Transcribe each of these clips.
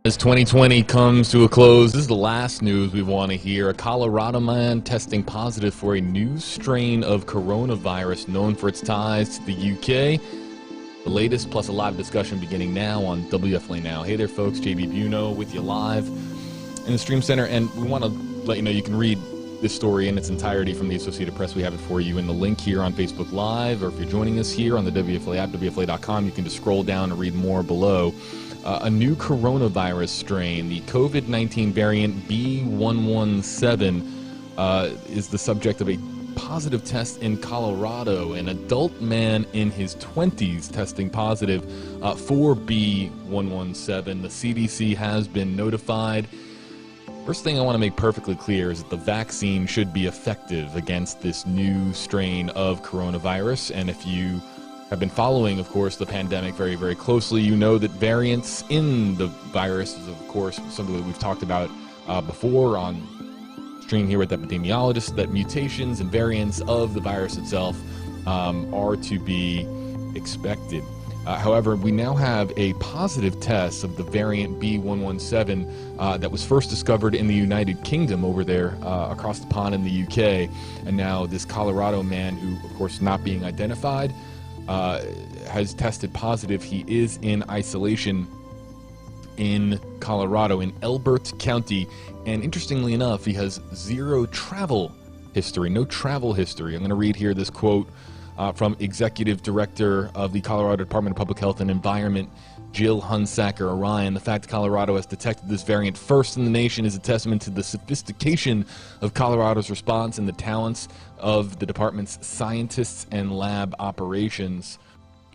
As 2020 comes to a close, this is the last news we want to hear. A Colorado man testing positive for a new strain of coronavirus known for its ties to the UK. The latest, plus a live discussion beginning now on WFLA Now. Hey there, folks. JB Buno with you live in the Stream Center. And we want to let you know you can read this story in its entirety from the Associated Press. We have it for you in the link here on Facebook Live, or if you're joining us here on the WFLA app, WFLA.com, you can just scroll down and read more below. A new coronavirus strain, the COVID-19 variant B117, is the subject of a positive test in Colorado. An adult man in his 20s testing positive for B117. The CDC has been notified. First thing I want to make perfectly clear is that the vaccine should be effective against this new strain of coronavirus. And if you have been following, of course, the pandemic very, very closely, you know that variants in the virus is, of course, something that we've talked about before on stream here with epidemiologists, that mutations and variants of the virus itself are to be expected. However, we now have a positive test of the variant B117 that was first discovered in the United Kingdom over there across the pond in the UK. And now this Colorado man, who, of course, is not being identified, has tested positive. He is in isolation in Colorado, in Elbert County. And interestingly enough, he has zero travel history, no travel history. I'm going to read here this quote from Executive Director of the Colorado Department of Public Health and Environment, Jill Hunsaker-Orion. The fact Colorado has detected this variant first in the nation is a testament to the sophistication of Colorado's response and the talents of the department's scientists and lab operations.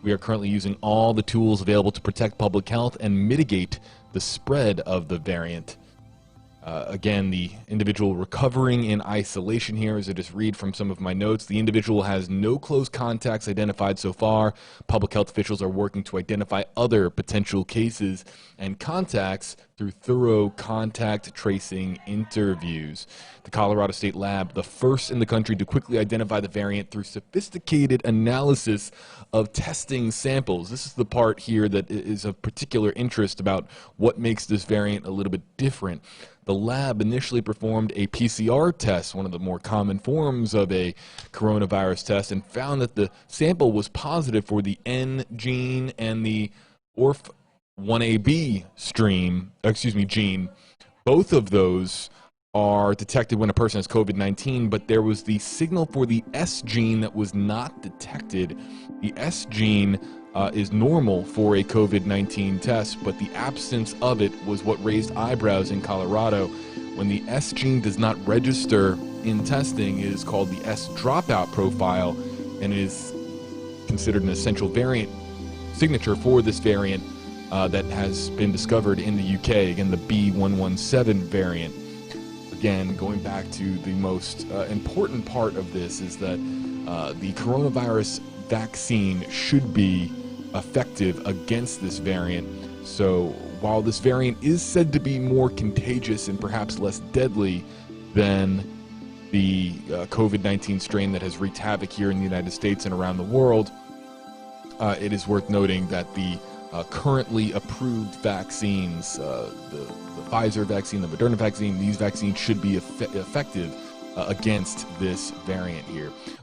We are currently using all the tools available to protect public health and mitigate the spread of the variant. Again, the individual recovering in isolation here, as I just read from some of my notes, the individual has no close contacts identified so far. Public health officials are working to identify other potential cases and contacts through thorough contact tracing interviews. The Colorado State Lab, the first in the country to quickly identify the variant through sophisticated analysis of testing samples. This is the part here that is of particular interest about what makes this variant a little bit different. The lab initially performed a PCR test, one of the more common forms of a coronavirus test, and found that the sample was positive for the N gene and the ORF1ab gene. Both of those are detected when a person has COVID-19, but there was the signal for the S gene that was not detected. The S gene is normal for a COVID-19 test, but the absence of it was what raised eyebrows in Colorado. When the S gene does not register in testing, it is called the S dropout profile, and it is considered an essential variant signature for this variant that has been discovered in the UK, again, the B117 variant. Again, going back to the most important part of this is that the coronavirus vaccine should be effective against this variant. So while this variant is said to be more contagious and perhaps less deadly than the COVID-19 strain that has wreaked havoc here in the United States and around the world, it is worth noting that the currently approved vaccines, the Pfizer vaccine, the Moderna vaccine, these vaccines should be effective against this variant here.